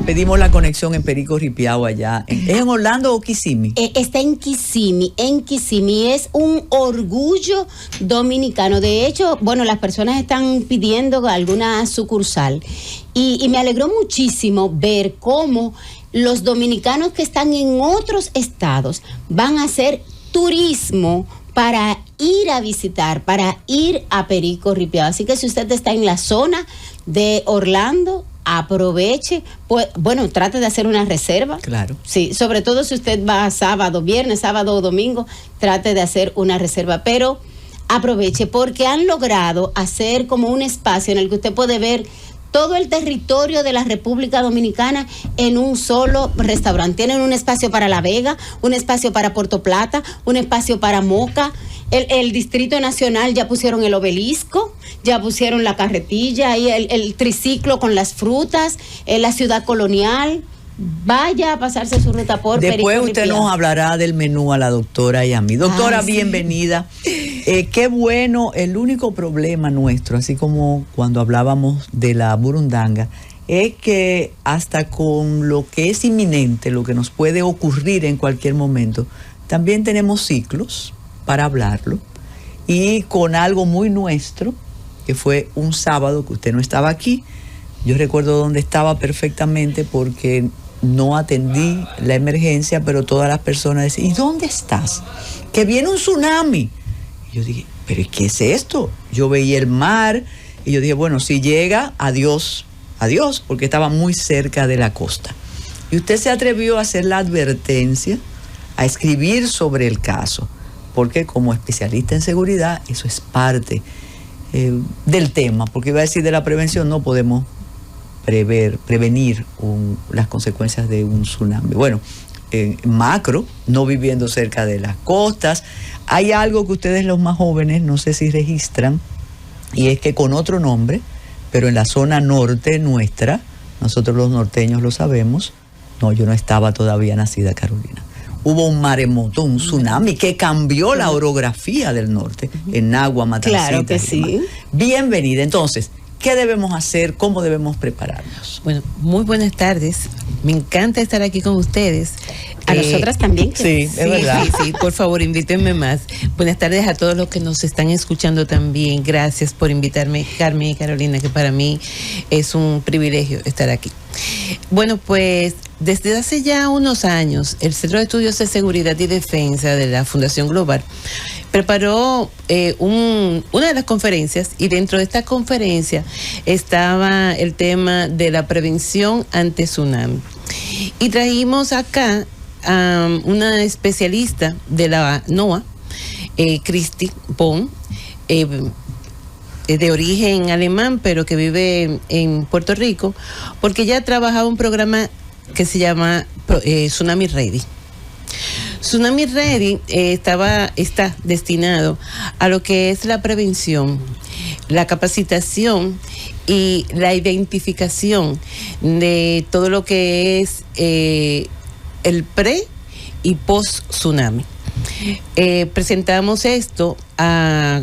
pedimos la conexión en Perico Ripiao allá. ¿Es en Orlando o Kissimmee? Está en Kissimmee. Es un orgullo dominicano. De hecho, bueno, las personas están pidiendo alguna sucursal. Y me alegró muchísimo ver cómo los dominicanos que están en otros estados van a hacer turismo para ir a visitar, para ir a Perico Ripiao. Así que si usted está en la zona de Orlando, aproveche, pues, bueno, trate de hacer una reserva. Claro. Sí, sobre todo si usted va viernes, sábado o domingo, trate de hacer una reserva, pero aproveche porque han logrado hacer como un espacio en el que usted puede ver todo el territorio de la República Dominicana en un solo restaurante. Tienen un espacio para La Vega, un espacio para Puerto Plata, un espacio para Moca. El Distrito Nacional ya pusieron el obelisco, ya pusieron la carretilla y el triciclo con las frutas, la ciudad colonial. Vaya a pasarse su ruta por Perico Después usted Ripiao. nos hablará del menú a la doctora y a mí. Doctora, Sí. bienvenida. Qué bueno, el único problema nuestro, así como cuando hablábamos de la burundanga, es que hasta con lo que es inminente, lo que nos puede ocurrir en cualquier momento, también tenemos ciclos para hablarlo. Y con algo muy nuestro, que fue un sábado que usted no estaba aquí, yo recuerdo dónde estaba perfectamente porque no atendí la emergencia, pero todas las personas decían, ¿y dónde estás? Que viene un tsunami. Y yo dije, ¿pero qué es esto? Yo veía el mar y yo dije, bueno, si llega, adiós, adiós, porque estaba muy cerca de la costa. Y usted se atrevió a hacer la advertencia, a escribir sobre el caso, porque como especialista en seguridad, eso es parte del tema, porque iba a decir de la prevención, no podemos prevenir las consecuencias de un tsunami. Bueno, macro, no viviendo cerca de las costas, hay algo que ustedes los más jóvenes no sé si registran, y es que con otro nombre, pero en la zona norte nuestra, nosotros los norteños lo sabemos, no, yo no estaba todavía nacida, Carolina. Hubo un maremoto, un tsunami que cambió la orografía del norte, en Agua, Matancita. Claro que sí. Bienvenida. Entonces, ¿qué debemos hacer? ¿Cómo debemos prepararnos? Bueno, muy buenas tardes. Me encanta estar aquí con ustedes. A nosotras también. Sí, es verdad. Sí, por favor, invítenme más. Buenas tardes a todos los que nos están escuchando también. Gracias por invitarme, Carmen y Carolina, que para mí es un privilegio estar aquí. Bueno, pues desde hace ya unos años, el Centro de Estudios de Seguridad y Defensa de la Fundación Global preparó una de las conferencias, y dentro de esta conferencia estaba el tema de la prevención ante tsunami. Y trajimos acá a una especialista de la NOAA, Christy Bohn, de origen alemán, pero que vive en Puerto Rico, porque ella trabajaba un programa que se llama Tsunami Ready. Tsunami Ready está destinado a lo que es la prevención, la capacitación y la identificación de todo lo que es el pre y post tsunami. Presentamos esto a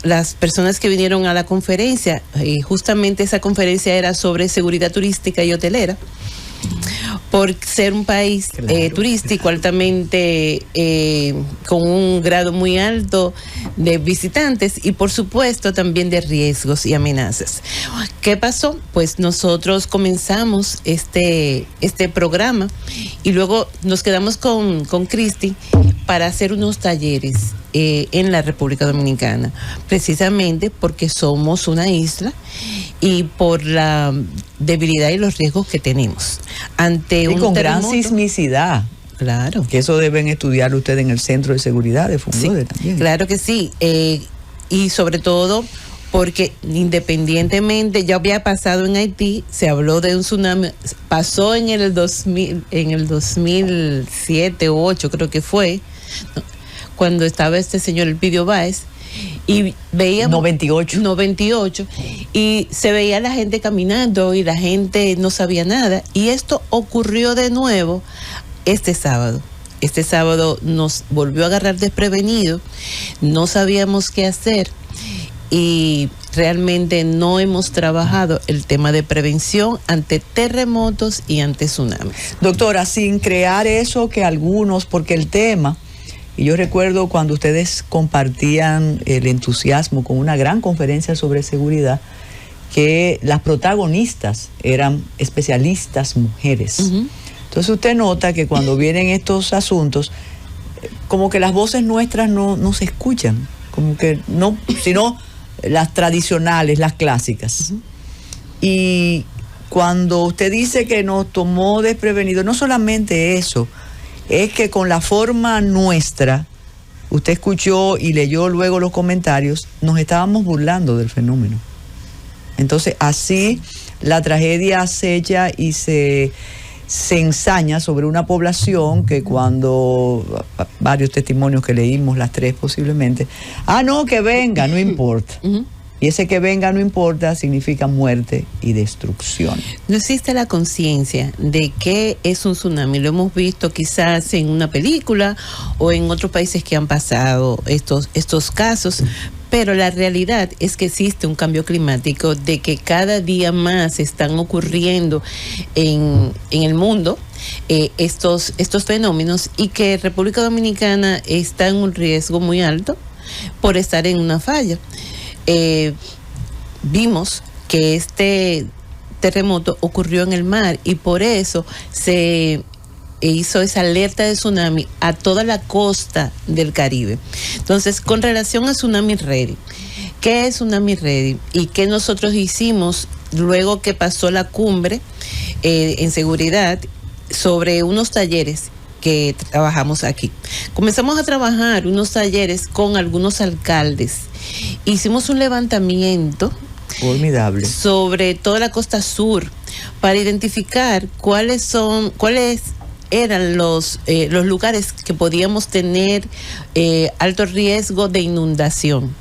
las personas que vinieron a la conferencia. Justamente esa conferencia era sobre seguridad turística y hotelera, por ser un país turístico altamente con un grado muy alto de visitantes y por supuesto también de riesgos y amenazas. ¿Qué pasó? Pues nosotros comenzamos este programa y luego nos quedamos con Christy para hacer unos talleres en la República Dominicana, precisamente porque somos una isla y por la debilidad y los riesgos que tenemos ante un con terremoto. gran sismicidad. Claro. Que eso deben estudiar ustedes en el Centro de Seguridad de Fundode Sí, también. claro que sí. Y sobre todo porque independientemente, ya había pasado en Haití, se habló de un tsunami, pasó en el 2000, en el 2007 o 2008 creo que fue, ¿no? Cuando estaba este señor Elpidio Báez, y veíamos 98 y se veía la gente caminando y la gente no sabía nada, y esto ocurrió de nuevo este sábado. Este sábado nos volvió a agarrar desprevenido, no sabíamos qué hacer, y realmente no hemos trabajado el tema de prevención ante terremotos y ante tsunamis. Doctora, sin crear eso que algunos, porque el tema, y yo recuerdo cuando ustedes compartían el entusiasmo con una gran conferencia sobre seguridad, que las protagonistas eran especialistas mujeres. Entonces usted nota que cuando vienen estos asuntos, como que las voces nuestras no se escuchan, como que no, sino las tradicionales, las clásicas. Y cuando usted dice que nos tomó desprevenido, no solamente eso, es que con la forma nuestra, usted escuchó y leyó luego los comentarios, nos estábamos burlando del fenómeno. Entonces así la tragedia acecha y se ensaña sobre una población que cuando, varios testimonios que leímos, las tres posiblemente, no, que venga, no importa. Y ese que venga no importa significa muerte y destrucción. No existe la conciencia de qué es un tsunami. Lo hemos visto quizás en una película o en otros países que han pasado estos casos, pero la realidad es que existe un cambio climático, de que cada día más están ocurriendo en el mundo estos fenómenos, y que República Dominicana está en un riesgo muy alto por estar en una falla. Vimos que este terremoto ocurrió en el mar y por eso se hizo esa alerta de tsunami a toda la costa del Caribe. Entonces, con relación a Tsunami Ready, ¿qué es Tsunami Ready? Y qué nosotros hicimos luego que pasó la cumbre en seguridad, sobre unos talleres que trabajamos aquí. Comenzamos a trabajar unos talleres con algunos alcaldes. Hicimos un levantamiento formidable sobre toda la costa sur para identificar cuáles eran los lugares que podíamos tener alto riesgo de inundación.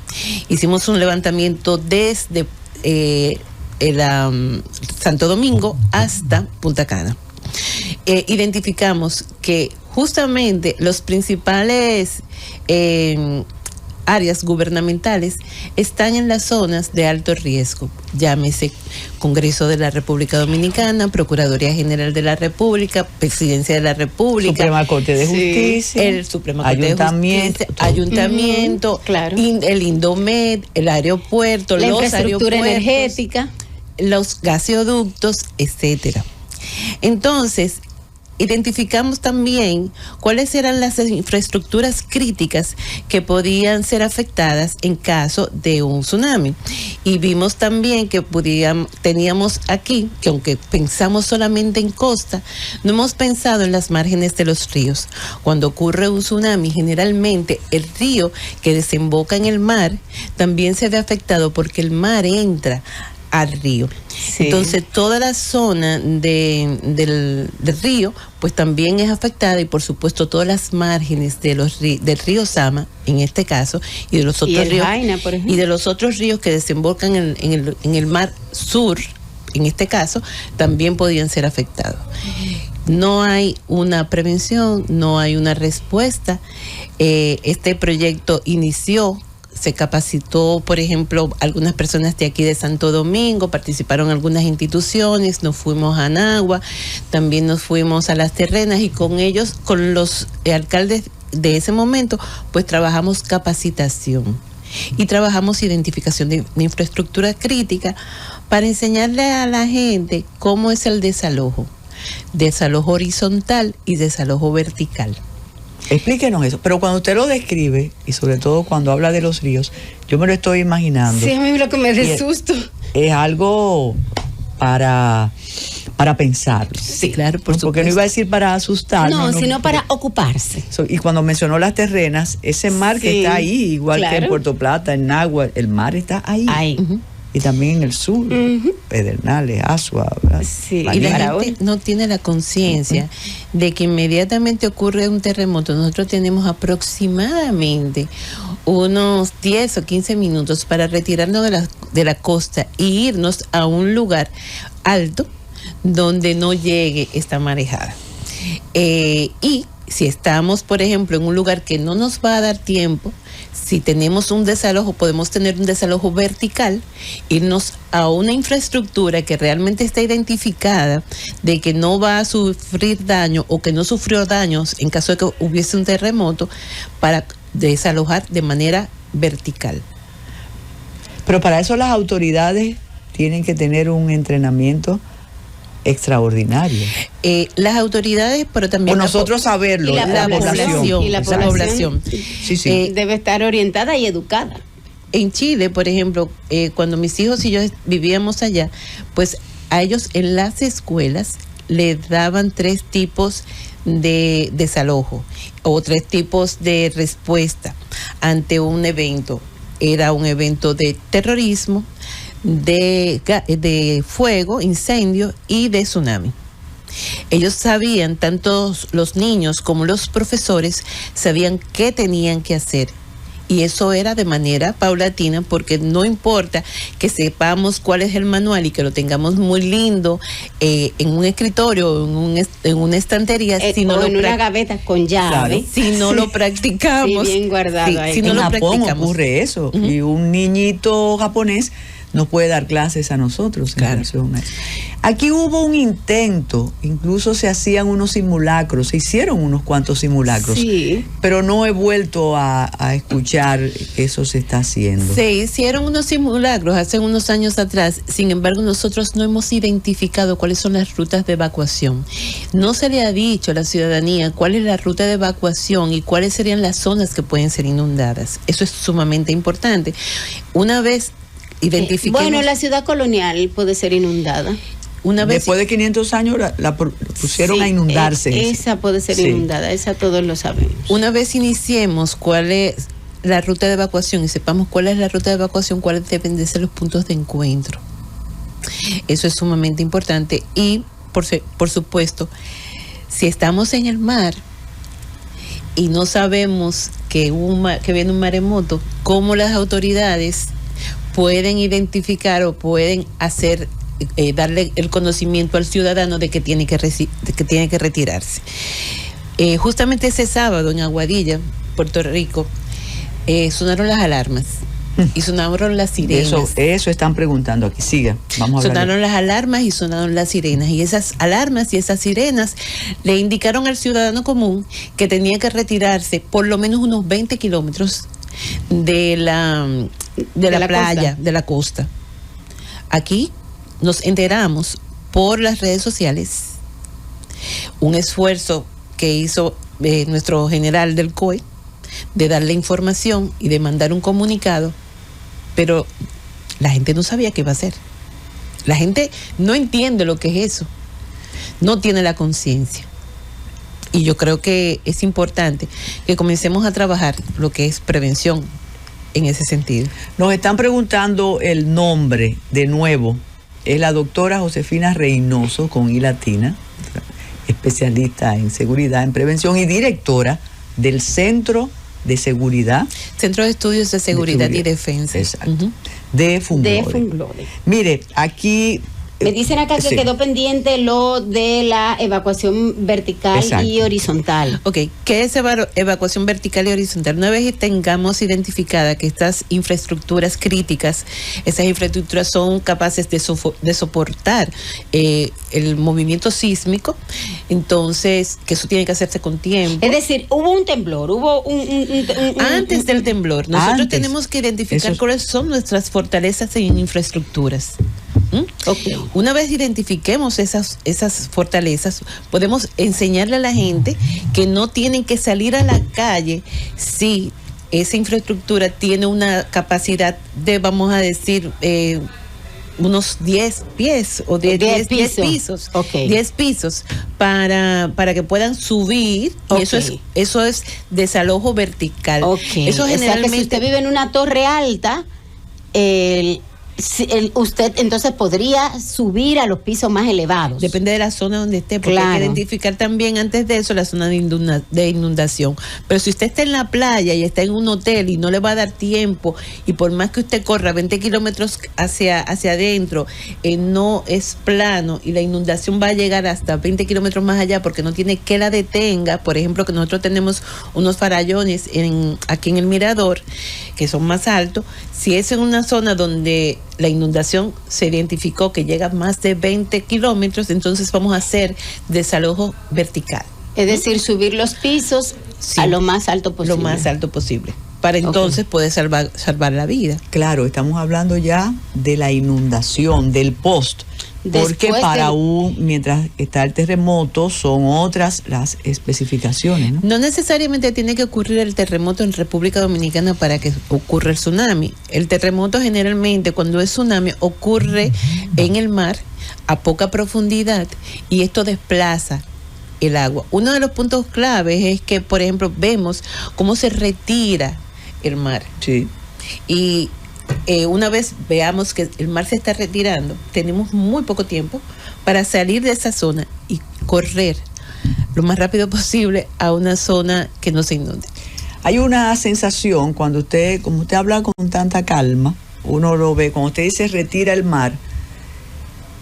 Hicimos un levantamiento desde Santo Domingo hasta Punta Cana. Identificamos que justamente los principales áreas gubernamentales están en las zonas de alto riesgo, llámese Congreso de la República Dominicana, Procuraduría General de la República, Presidencia de la República, Suprema Corte de Justicia, el Suprema Corte de Justicia, Ayuntamiento, claro, el Indomed, el aeropuerto, la los infraestructura aeropuertos, energética, los gaseoductos, etcétera. Entonces, identificamos también cuáles eran las infraestructuras críticas que podían ser afectadas en caso de un tsunami. Y vimos también que teníamos aquí, que aunque pensamos solamente en costa, no hemos pensado en las márgenes de los ríos. Cuando ocurre un tsunami, generalmente el río que desemboca en el mar también se ve afectado porque el mar entra al río. Sí. Entonces toda la zona del río pues también es afectada, y por supuesto todas las márgenes del río Sama en este caso, y de los otros ríos Jaina, por ejemplo, y de los otros ríos que desembocan en el mar sur, en este caso, también podían ser afectados. No hay una prevención, no hay una respuesta. Este proyecto inició, se capacitó, por ejemplo, algunas personas de aquí de Santo Domingo, participaron algunas instituciones, nos fuimos a Anagua, también nos fuimos a Las Terrenas, y con ellos, con los alcaldes de ese momento, pues trabajamos capacitación y trabajamos identificación de infraestructura crítica para enseñarle a la gente cómo es el desalojo horizontal y desalojo vertical. Explíquenos eso, pero cuando usted lo describe, y sobre todo cuando habla de los ríos, yo me lo estoy imaginando. Sí, a mí lo que me da susto. Es algo para pensar. Sí, claro, por supuesto. Porque no iba a decir para asustarnos. No, sino para ocuparse. Y cuando mencionó Las Terrenas, ese mar que está ahí, igual que en Puerto Plata, en Nagua, el mar está ahí. Y también en el sur, Pedernales, Asua. Sí, y la gente no tiene la conciencia de que inmediatamente ocurre un terremoto, nosotros tenemos aproximadamente unos 10 o 15 minutos para retirarnos de la costa e irnos a un lugar alto donde no llegue esta marejada. Y Si estamos, por ejemplo, en un lugar que no nos va a dar tiempo, si tenemos un desalojo, podemos tener un desalojo vertical, irnos a una infraestructura que realmente está identificada de que no va a sufrir daño o que no sufrió daños en caso de que hubiese un terremoto, para desalojar de manera vertical. Pero para eso las autoridades tienen que tener un entrenamiento extraordinario. Las autoridades, pero también o nosotros saberlo, la población. Y la población sí. Debe estar orientada y educada. En Chile, por ejemplo, cuando mis hijos y yo vivíamos allá, pues a ellos en las escuelas les daban 3 tipos de desalojo o 3 tipos de respuesta ante un evento. Era un evento de terrorismo, de fuego, incendio y de tsunami. Ellos sabían, tanto los niños como los profesores, sabían qué tenían que hacer. Y eso era de manera paulatina, porque no importa que sepamos cuál es el manual y que lo tengamos muy lindo en un escritorio, en una estantería, o en una gaveta con llave. Claro. Si no lo practicamos. Sí, bien guardado ahí. Si no en lo Japón practicamos. ocurre eso. Y un niñito japonés nos puede dar clases a nosotros. Claro. Aquí hubo un intento, incluso se hacían unos simulacros, se hicieron unos cuantos simulacros, Sí. pero no he vuelto a escuchar que eso se está haciendo. Se hicieron unos simulacros hace unos años atrás, sin embargo nosotros no hemos identificado cuáles son las rutas de evacuación. No se le ha dicho a la ciudadanía cuál es la ruta de evacuación y cuáles serían las zonas que pueden ser inundadas. Eso es sumamente importante. Una vez identifiquemos... Bueno, la ciudad colonial puede ser inundada. Una vez Después de 500 años la pusieron Sí, a inundarse. Esa puede ser inundada, esa todos lo sabemos. Una vez iniciemos cuál es la ruta de evacuación y sepamos cuál es la ruta de evacuación, cuáles deben de ser los puntos de encuentro. Eso es sumamente importante. Y, por supuesto, si estamos en el mar y no sabemos que viene un maremoto, ¿cómo las autoridades pueden identificar o pueden hacer darle el conocimiento al ciudadano de que tiene que retirarse? Justamente ese sábado en Aguadilla, Puerto Rico, sonaron las alarmas y sonaron las sirenas. Eso están preguntando aquí. Siga, vamos a hablar. Sonaron las alarmas y sonaron las sirenas, y esas alarmas y esas sirenas le indicaron al ciudadano común que tenía que retirarse por lo menos unos 20 kilómetros de la playa, de la costa. Aquí nos enteramos por las redes sociales, un esfuerzo que hizo nuestro general del COE de darle información y de mandar un comunicado, pero la gente no sabía qué iba a hacer. La gente no entiende lo que es eso, no tiene la conciencia. Y yo creo que es importante que comencemos a trabajar lo que es prevención en ese sentido. Nos están preguntando el nombre de nuevo. Es la doctora Josefina Reynoso, con I latina, especialista en seguridad, en prevención y directora del Centro de Seguridad. Centro de Estudios de Seguridad y Defensa. Exacto. De Funglode. Mire, aquí... Me dicen acá que quedó pendiente lo de la evacuación vertical y horizontal. Ok, ¿qué es evacuación vertical y horizontal? Una vez tengamos identificada que estas infraestructuras críticas, esas infraestructuras son capaces de soportar el movimiento sísmico, entonces que eso tiene que hacerse con tiempo. Es decir, hubo un temblor, antes del temblor, nosotros tenemos que identificar cuáles son nuestras fortalezas en infraestructuras. Okay. Una vez identifiquemos esas fortalezas, podemos enseñarle a la gente que no tienen que salir a la calle si esa infraestructura tiene una capacidad de, vamos a decir, unos 10 pies o 10 pisos, okay. 10 pisos para que puedan subir, okay. Y eso es desalojo vertical. Okay. Eso generalmente, o sea que si usted vive en una torre alta, usted entonces podría subir a los pisos más elevados. Depende de la zona donde esté, porque hay que identificar también antes de eso la zona de inundación. Pero si usted está en la playa y está en un hotel y no le va a dar tiempo, y por más que usted corra 20 kilómetros hacia adentro, no es plano y la inundación va a llegar hasta 20 kilómetros más allá porque no tiene que la detenga. Por ejemplo, que nosotros tenemos unos farallones aquí en el Mirador, que son más altos. Si es en una zona donde la inundación se identificó que llega a más de 20 kilómetros, entonces vamos a hacer desalojo vertical. Es decir, subir los pisos a lo más alto posible. Lo más alto posible. Para entonces poder salvar la vida. Claro, estamos hablando ya de la inundación, del post. Porque mientras está el terremoto, son otras las especificaciones, ¿no? No necesariamente tiene que ocurrir el terremoto en República Dominicana para que ocurra el tsunami. El terremoto generalmente, cuando es tsunami, ocurre en el mar a poca profundidad y esto desplaza el agua. Uno de los puntos claves es que, por ejemplo, vemos cómo se retira el mar. Sí. Y una vez veamos que el mar se está retirando, tenemos muy poco tiempo para salir de esa zona y correr lo más rápido posible a una zona que no se inunde. Hay una sensación cuando como usted habla con tanta calma, uno lo ve, cuando usted dice retira el mar,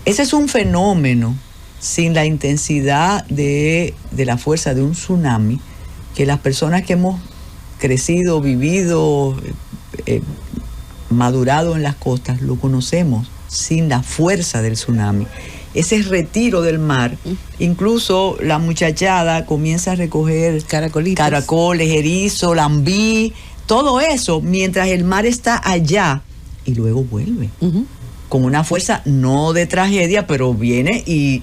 ese es un fenómeno sin la intensidad de la fuerza de un tsunami, que las personas que hemos crecido, vivido, madurado en las costas, lo conocemos sin la fuerza del tsunami. Ese retiro del mar, incluso la muchachada comienza a recoger caracoles, erizo, lambí, todo eso, mientras el mar está allá y luego vuelve. Con una fuerza no de tragedia, pero viene y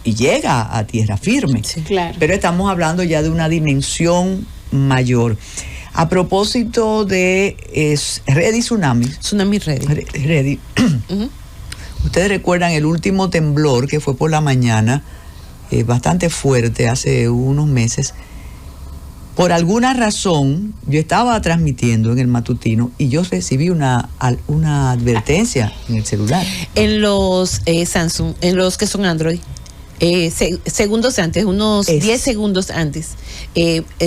llega a tierra firme. Sí, claro. Pero estamos hablando ya de una dimensión mayor. A propósito de Ready Tsunami. Tsunami Ready. Ready. Ustedes recuerdan el último temblor que fue por la mañana, bastante fuerte, hace unos meses. Por alguna razón, yo estaba transmitiendo en el matutino y yo recibí una advertencia en el celular. En los Samsung, en los que son Android. Segundos antes, unos 10 segundos antes,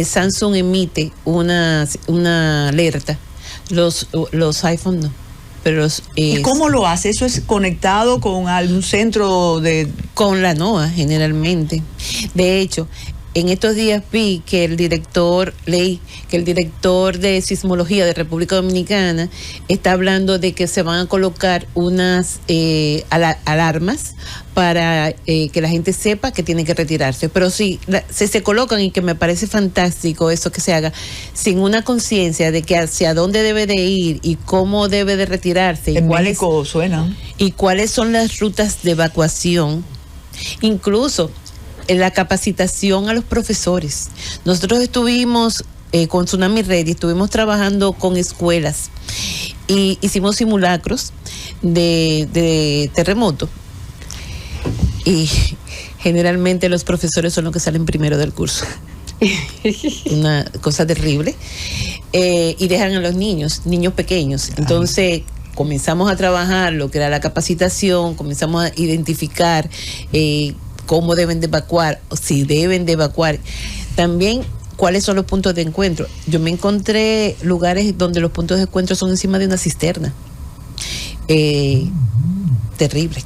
Samsung emite una alerta. Los iPhone no. Pero ¿Y cómo lo hace? ¿Eso es conectado con algún centro de...? Con la NOAA, generalmente. De hecho, en estos días leí que el director de sismología de República Dominicana está hablando de que se van a colocar unas alarmas para que la gente sepa que tiene que retirarse. Pero sí, se colocan, y que me parece fantástico eso que se haga, sin una conciencia de que hacia dónde debe de ir y cómo debe de retirarse. En México suena. Y cuáles son las rutas de evacuación. Incluso en la capacitación a los profesores. Nosotros estuvimos con Tsunami Ready, estuvimos trabajando con escuelas y hicimos simulacros de terremoto. Y generalmente los profesores son los que salen primero del curso. Una cosa terrible. Y dejan a los niños pequeños. Entonces comenzamos a trabajar lo que era la capacitación, comenzamos a identificar cómo deben de evacuar, o si deben de evacuar. También cuáles son los puntos de encuentro. Yo me encontré lugares donde los puntos de encuentro son encima de una cisterna. Terrible.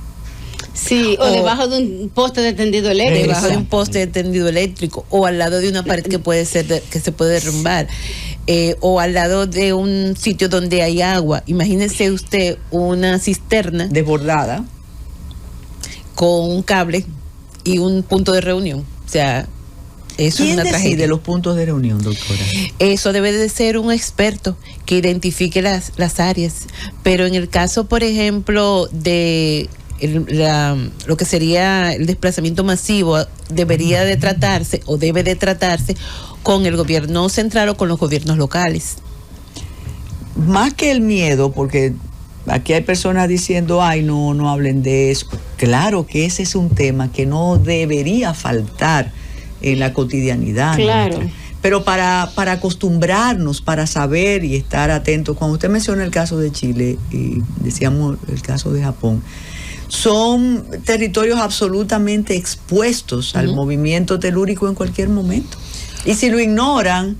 Sí, o debajo de un poste de tendido eléctrico. Debajo de un poste de tendido eléctrico, o al lado de una pared que se puede derrumbar, o al lado de un sitio donde hay agua. Imagínese usted una cisterna desbordada con un cable y un punto de reunión. O sea, eso es una tragedia. ¿Quién decide los puntos de reunión, doctora? Eso debe de ser un experto que identifique las áreas. Pero en el caso, por ejemplo, de lo que sería el desplazamiento masivo, debería de tratarse, o debe de tratarse, con el gobierno central o con los gobiernos locales. Más que el miedo, porque aquí hay personas diciendo, ay, no hablen de eso. Claro que ese es un tema que no debería faltar en la cotidianidad. Claro. Pero para acostumbrarnos, para saber y estar atentos, cuando usted menciona el caso de Chile y decíamos el caso de Japón, son territorios absolutamente expuestos al movimiento telúrico en cualquier momento. Y si lo ignoran,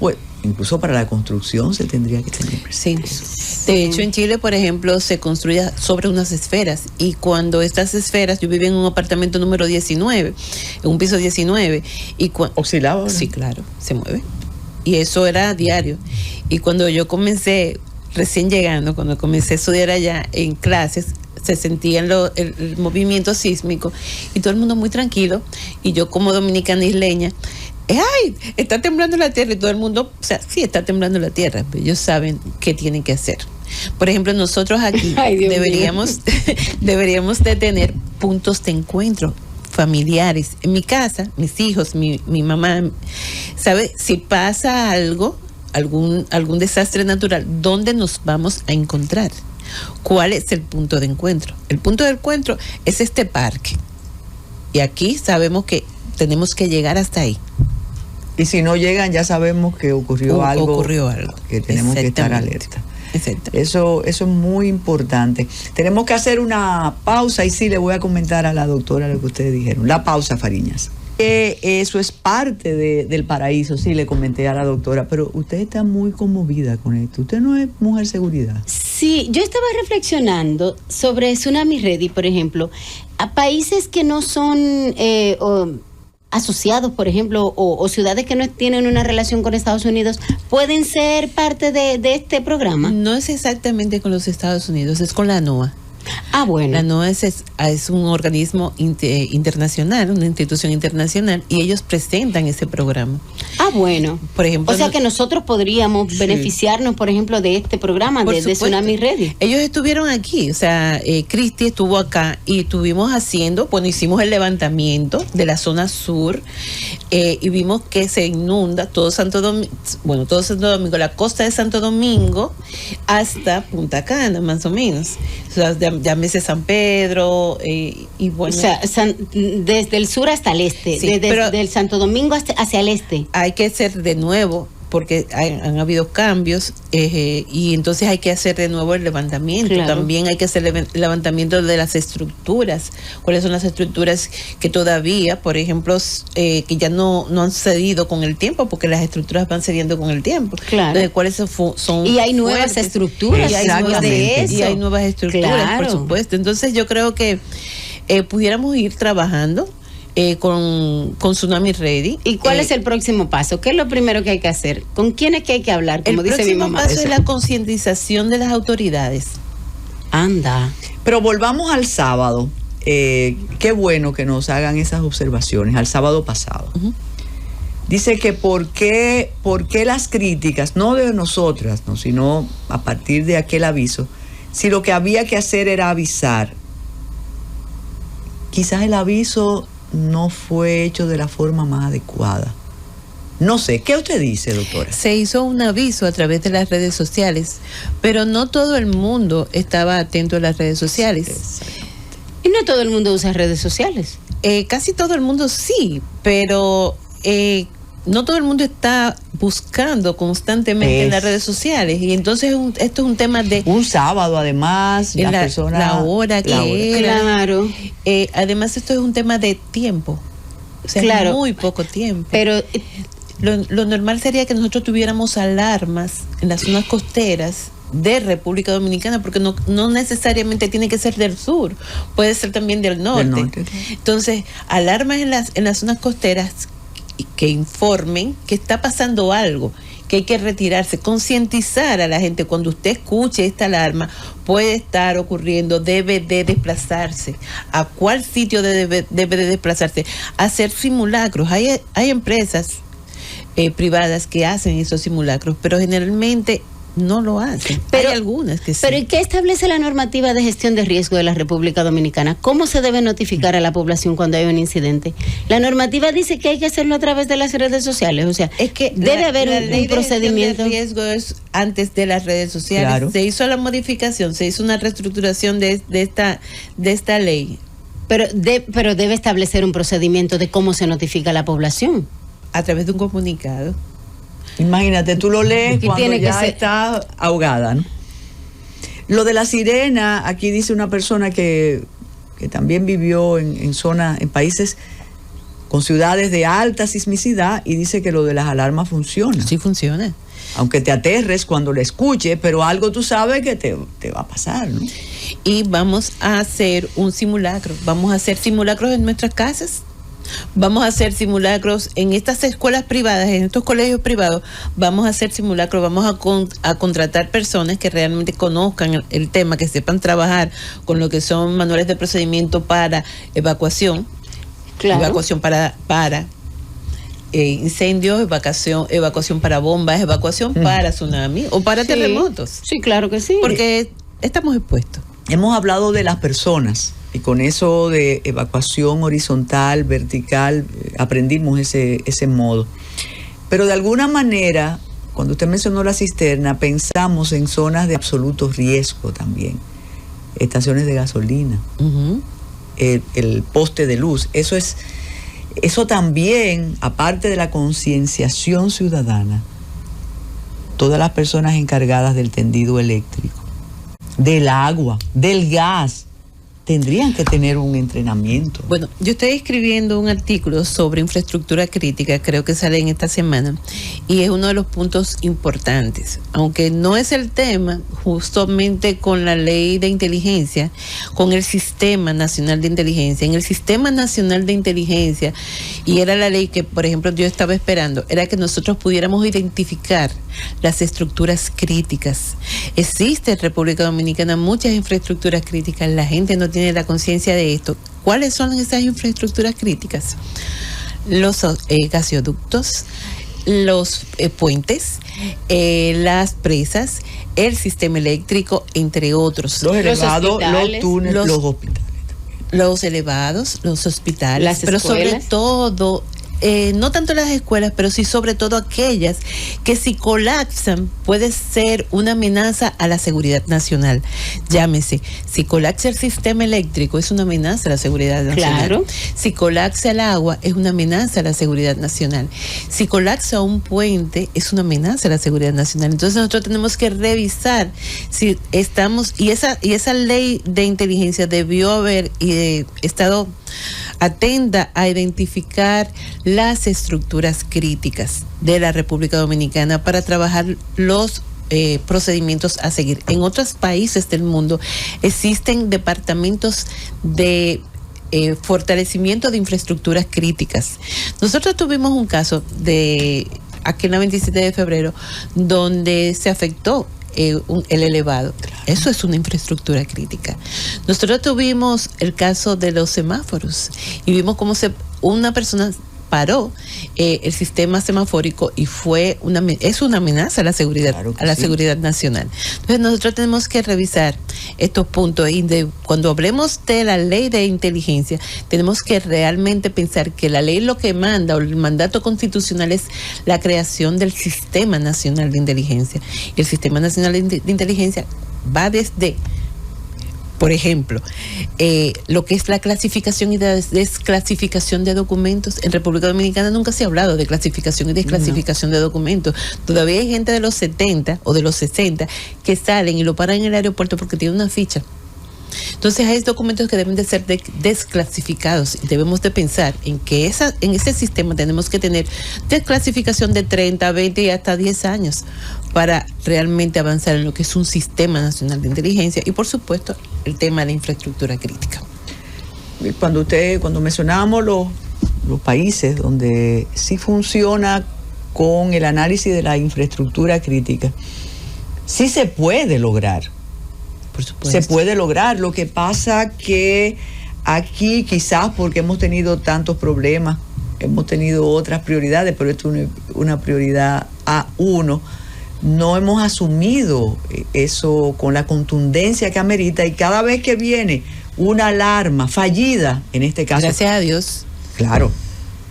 pues incluso para la construcción se tendría que tener presente. Sí. De hecho, en Chile, por ejemplo, se construye sobre unas esferas, y cuando estas esferas, yo vivía en un apartamento número 19, en un piso 19, y ¿oscilaba? Sí, claro, se mueve. Y eso era diario. Y cuando yo comencé, recién llegando, cuando comencé a estudiar allá en clases, se sentía el movimiento sísmico, y todo el mundo muy tranquilo, y yo como dominicana isleña, ¡ay! Está temblando la tierra, y todo el mundo, o sea, sí, está temblando la tierra, pero ellos saben qué tienen que hacer. Por ejemplo, nosotros aquí deberíamos de tener puntos de encuentro familiares. En mi casa, mis hijos, mi mamá, ¿sabe? Si pasa algo, algún desastre natural, ¿dónde nos vamos a encontrar? ¿Cuál es el punto de encuentro? El punto de encuentro es este parque. Y aquí sabemos que tenemos que llegar hasta ahí. Y si no llegan, ya sabemos que ocurrió algo. Que tenemos que estar alerta. Eso es muy importante. Tenemos que hacer una pausa, y sí le voy a comentar a la doctora lo que ustedes dijeron. La pausa, Fariñas. Eso es parte del paraíso, sí, le comenté a la doctora, pero usted está muy conmovida con esto. Usted no es mujer seguridad. Sí, yo estaba reflexionando sobre Tsunami Ready, por ejemplo, a países que no son asociados, por ejemplo, o ciudades que no tienen una relación con Estados Unidos, ¿pueden ser parte de este programa? No es exactamente con los Estados Unidos, es con la NOAA. Ah, bueno. La NOAA es un organismo internacional, una institución internacional, y ellos presentan ese programa. Ah, bueno. Por ejemplo, o sea que nosotros podríamos beneficiarnos, por ejemplo, de este programa de Tsunami Ready. Ellos estuvieron aquí, o sea, Cristi estuvo acá y estuvimos hicimos el levantamiento de la zona sur, y vimos que se inunda todo Santo Domingo, la costa de Santo Domingo hasta Punta Cana, más o menos. O sea, llámese San Pedro, y bueno. O sea, desde el sur hasta el este, sí, desde el Santo Domingo hacia el este. Hay que hacer de nuevo, porque han habido cambios, y entonces hay que hacer de nuevo el levantamiento. Claro. También hay que hacer el levantamiento de las estructuras. ¿Cuáles son las estructuras que todavía, por ejemplo, que ya no han cedido con el tiempo? Porque las estructuras van cediendo con el tiempo. Claro. Entonces, ¿cuáles son? Y hay nuevas estructuras. Y hay nuevas estructuras, claro, por supuesto. Entonces, yo creo que pudiéramos ir trabajando con Tsunami Ready. ¿Y cuál es el próximo paso? ¿Qué es lo primero que hay que hacer? ¿Con quién es que hay que hablar? Como dice mi mamá. El próximo paso es la concientización de las autoridades. Anda. Pero volvamos al sábado. Qué bueno que nos hagan esas observaciones. Al sábado pasado. Dice que por qué las críticas, no de nosotras, no, sino a partir de aquel aviso, si lo que había que hacer era avisar. Quizás el aviso no fue hecho de la forma más adecuada. No sé, ¿qué usted dice, doctora? Se hizo un aviso a través de las redes sociales, pero no todo el mundo estaba atento a las redes sociales. Y no todo el mundo usa redes sociales. Casi todo el mundo sí, pero no todo el mundo está buscando constantemente en las redes sociales, y entonces esto es un tema de un sábado, además la hora que era. Claro. Además, esto es un tema de tiempo, o sea, claro, muy poco tiempo. Pero lo normal sería que nosotros tuviéramos alarmas en las zonas costeras de República Dominicana, porque no necesariamente tiene que ser del sur, puede ser también del norte. Entonces, alarmas en las zonas costeras que informen que está pasando algo, que hay que retirarse, concientizar a la gente. Cuando usted escuche esta alarma, puede estar ocurriendo, debe de desplazarse. ¿A cuál sitio debe de desplazarse? Hacer simulacros. Hay empresas privadas que hacen esos simulacros, pero generalmente no lo hacen. Pero, hay algunas que sí. Pero ¿y qué establece la normativa de gestión de riesgo de la República Dominicana? ¿Cómo se debe notificar a la población cuando hay un incidente? La normativa dice que hay que hacerlo a través de las redes sociales. O sea, es que debe haber un procedimiento. El riesgo es antes de las redes sociales. Claro. Se hizo la modificación, se hizo una reestructuración de esta ley. Pero debe establecer un procedimiento de cómo se notifica a la población. a través de un comunicado. Imagínate, tú lo lees Y cuando tiene que ya ser- está ahogada, ¿no? Lo de la sirena, aquí dice una persona que también vivió en zonas, en países con ciudades de alta sismicidad, y dice que lo de las alarmas funciona. Sí funciona. Aunque te aterres cuando lo escuches, pero algo tú sabes que te va a pasar, ¿no? Y vamos a hacer un simulacro. Vamos a hacer simulacros en nuestras casas. Vamos a hacer simulacros en estas escuelas privadas, en estos colegios privados. Vamos a hacer simulacros, vamos a contratar personas que realmente conozcan el tema, que sepan trabajar con lo que son manuales de procedimiento para evacuación, Claro. evacuación para incendios, evacuación para bombas, evacuación para tsunami o para Sí. terremotos. Sí, claro que sí. Porque estamos expuestos. Hemos hablado de las personas, y con eso de evacuación horizontal, vertical, aprendimos ese modo. Pero de alguna manera, cuando usted mencionó la cisterna, pensamos en zonas de absoluto riesgo también. Estaciones de gasolina, Ujú. el poste de luz. Eso también, aparte de la concienciación ciudadana, todas las personas encargadas del tendido eléctrico, del agua, del gas, tendrían que tener un entrenamiento. Bueno, yo estoy escribiendo un artículo sobre infraestructura crítica, creo que sale en esta semana, y es uno de los puntos importantes. Aunque no es el tema, justamente con la ley de inteligencia, con el Sistema Nacional de Inteligencia, en el Sistema Nacional de Inteligencia, y era la ley que, por ejemplo, yo estaba esperando, era que nosotros pudiéramos identificar las estructuras críticas. Existe en República Dominicana muchas infraestructuras críticas, la gente no tiene la conciencia de esto. ¿Cuáles son esas infraestructuras críticas? Los gasoductos, los puentes, las presas, el sistema eléctrico, entre otros. Los elevados, los hospitales, túneles, los- los hospitales. Los elevados, los hospitales, Las pero sobre escuelas. todo, no tanto las escuelas, pero sí sobre todo aquellas que si colapsan puede ser una amenaza a la seguridad nacional. Llámese, si colapsa el sistema eléctrico es una amenaza a la seguridad nacional. Claro. Si colapsa el agua es una amenaza a la seguridad nacional. Si colapsa un puente es una amenaza a la seguridad nacional. Entonces nosotros tenemos que revisar si estamos, y esa ley de inteligencia debió haber estado atenta a identificar las estructuras críticas de la República Dominicana para trabajar los procedimientos a seguir. En otros países del mundo existen departamentos de fortalecimiento de infraestructuras críticas. Nosotros tuvimos un caso aquí en la 27 de febrero donde se afectó el elevado. Eso es una infraestructura crítica. Nosotros tuvimos el caso de los semáforos y vimos cómo una persona paró el sistema semafórico y es una amenaza a la seguridad, Claro que a la sí. seguridad nacional. Entonces nosotros tenemos que revisar estos puntos y cuando hablemos de la ley de inteligencia, tenemos que realmente pensar que la ley lo que manda, o el mandato constitucional, es la creación del Sistema Nacional de Inteligencia. Y el Sistema Nacional de Inteligencia va desde, por ejemplo, lo que es la clasificación y desclasificación de documentos. En República Dominicana nunca se ha hablado de clasificación y desclasificación de documentos. Todavía hay gente de los 70 o de los 60 que salen y lo paran en el aeropuerto porque tiene una ficha. Entonces hay documentos que deben de ser desclasificados y debemos de pensar en que en ese sistema tenemos que tener desclasificación de 30, 20 y hasta 10 años para realmente avanzar en lo que es un sistema nacional de inteligencia y por supuesto el tema de la infraestructura crítica. Cuando mencionábamos los países donde sí funciona con el análisis de la infraestructura crítica, sí se puede lograr. Por supuesto. Se puede lograr. Lo que pasa que aquí quizás porque hemos tenido tantos problemas, hemos tenido otras prioridades, pero esto es una prioridad A1, no hemos asumido eso con la contundencia que amerita, y cada vez que viene una alarma fallida, en este caso, Gracias a Dios. claro,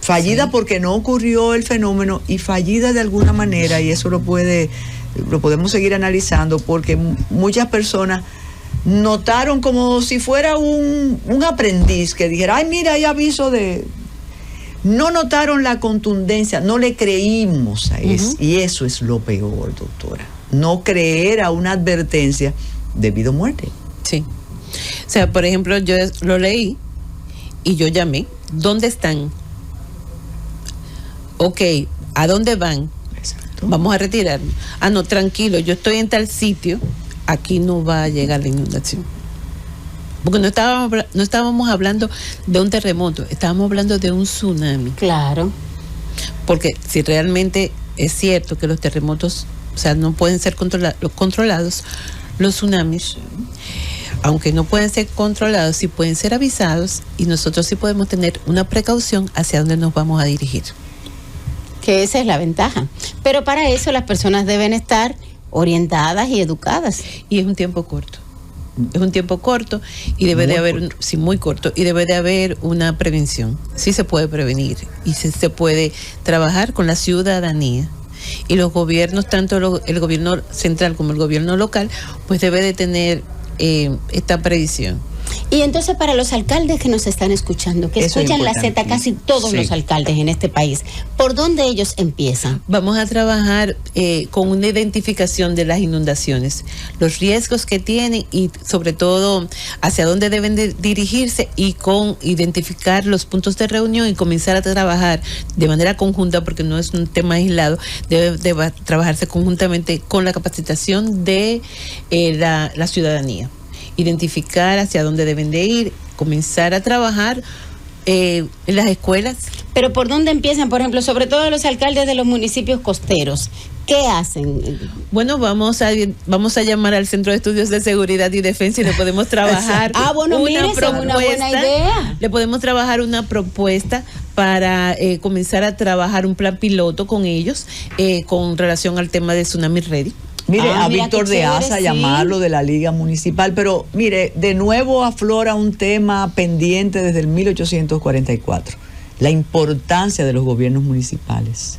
fallida Sí. porque no ocurrió el fenómeno, y fallida de alguna manera, y eso lo podemos seguir analizando, porque muchas personas notaron como si fuera un aprendiz que dijera, ay, mira, hay aviso de... no notaron la contundencia, no le creímos a eso. Y eso es lo peor, doctora. No creer a una advertencia debido a muerte. Sí. O sea, por ejemplo, yo lo leí y yo llamé. ¿Dónde están? Ok, ¿a dónde van? Exacto. Vamos a retirarnos. Ah, no, tranquilo, yo estoy en tal sitio, aquí no va a llegar la inundación. Porque no estábamos hablando de un terremoto, estábamos hablando de un tsunami. Claro. Porque si realmente es cierto que los terremotos, o sea, no pueden ser controlados, los tsunamis, aunque no pueden ser controlados, sí pueden ser avisados, y nosotros sí podemos tener una precaución hacia dónde nos vamos a dirigir. Que esa es la ventaja. Pero para eso las personas deben estar orientadas y educadas. Y es un tiempo corto. Es un tiempo corto y debe de haber, sí, muy corto, y debe de haber una prevención. Sí se puede prevenir y se puede trabajar con la ciudadanía. Y los gobiernos, tanto el gobierno central como el gobierno local, pues debe de tener esta previsión. Y entonces para los alcaldes que nos están escuchando, que Eso escuchan es la Z, importante. casi todos Sí. los alcaldes en este país, ¿por dónde ellos empiezan? Vamos a trabajar con una identificación de las inundaciones, los riesgos que tienen y sobre todo hacia dónde deben de dirigirse, y con identificar los puntos de reunión y comenzar a trabajar de manera conjunta, porque no es un tema aislado, debe trabajarse conjuntamente con la capacitación de la ciudadanía. Identificar hacia dónde deben de ir, comenzar a trabajar en las escuelas. Pero ¿por dónde empiezan? Por ejemplo, sobre todo los alcaldes de los municipios costeros. ¿Qué hacen? Bueno, vamos a llamar al Centro de Estudios de Seguridad y Defensa y le podemos trabajar Mire, esa es una buena idea. Le podemos trabajar una propuesta para comenzar a trabajar un plan piloto con ellos con relación al tema de Tsunami Ready. Mire, a mira Víctor qué de chévere, Asa sí. llamarlo de la Liga Municipal, pero mire, de nuevo aflora un tema pendiente desde el 1844, la importancia de los gobiernos municipales.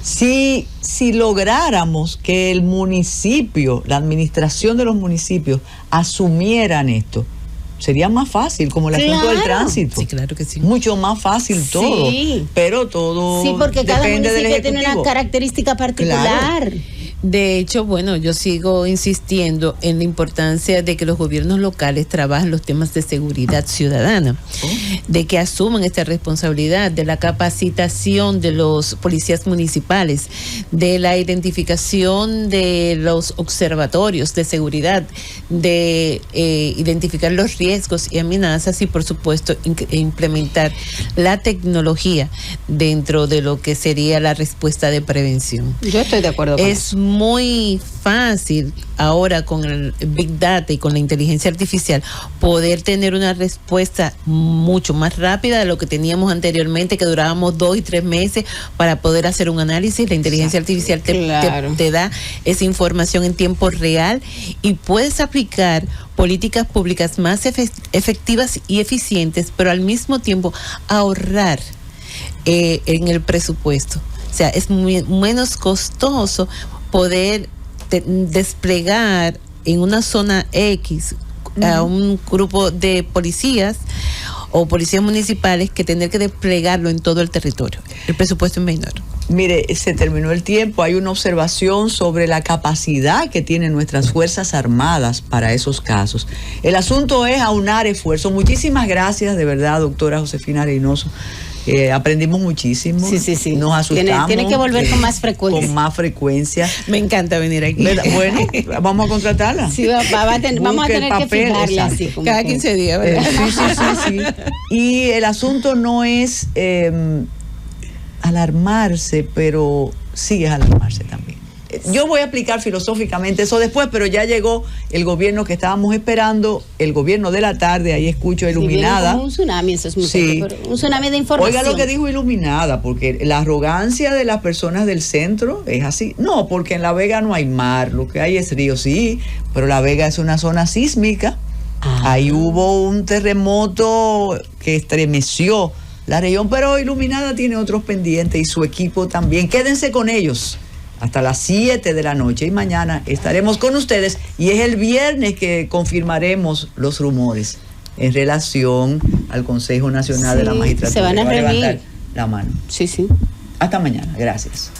Si lográramos que el municipio, la administración de los municipios asumieran esto, sería más fácil, como el asunto del tránsito. Sí, claro que sí. Mucho más fácil todo, Sí. pero todo Sí, porque cada depende del municipio tiene una Ejecutivo. característica particular. Claro. De hecho, bueno, yo sigo insistiendo en la importancia de que los gobiernos locales trabajen los temas de seguridad ciudadana, de que asuman esta responsabilidad, de la capacitación de los policías municipales, de la identificación de los observatorios de seguridad, de identificar los riesgos y amenazas y, por supuesto, implementar la tecnología dentro de lo que sería la respuesta de prevención. Yo estoy de acuerdo con Es muy fácil ahora con el Big Data y con la inteligencia artificial poder tener una respuesta mucho más rápida de lo que teníamos anteriormente, que durábamos 2 y 3 meses para poder hacer un análisis. La inteligencia artificial te da esa información en tiempo real y puedes aplicar políticas públicas más efectivas y eficientes, pero al mismo tiempo ahorrar en el presupuesto. O sea, es menos costoso poder desplegar en una zona X a un grupo de policías o policías municipales que tener que desplegarlo en todo el territorio. El presupuesto es menor. Mire, se terminó el tiempo. Hay una observación sobre la capacidad que tienen nuestras Fuerzas Armadas para esos casos. El asunto es aunar esfuerzos. Muchísimas gracias, de verdad, doctora Josefina Reynoso. Aprendimos muchísimo. Sí. Nos asustamos. Tiene que volver con más frecuencia. Con más frecuencia. Me encanta venir aquí. ¿Verdad? Bueno, vamos a contratarla. Sí, vamos a tener que fijarla así. Como cada 15 días, ¿verdad? Sí. Y el asunto no es alarmarse, pero sí es alarmarse también. Yo voy a aplicar filosóficamente eso después, pero ya llegó el gobierno que estábamos esperando, el gobierno de la tarde, ahí escucho a Iluminada. Como un tsunami, eso es muy Sí. cierto, pero un tsunami de información. Oiga lo que dijo Iluminada, porque la arrogancia de las personas del centro es así. No, porque en La Vega no hay mar, lo que hay es río, sí, pero La Vega es una zona sísmica. Ahí hubo un terremoto que estremeció la región, pero Iluminada tiene otros pendientes y su equipo también. Quédense con ellos hasta las 7 de la noche y mañana estaremos con ustedes y es el viernes que confirmaremos los rumores en relación al Consejo Nacional de la Magistratura. Se van a Va reunir. levantar la mano. Sí, sí. Hasta mañana. Gracias.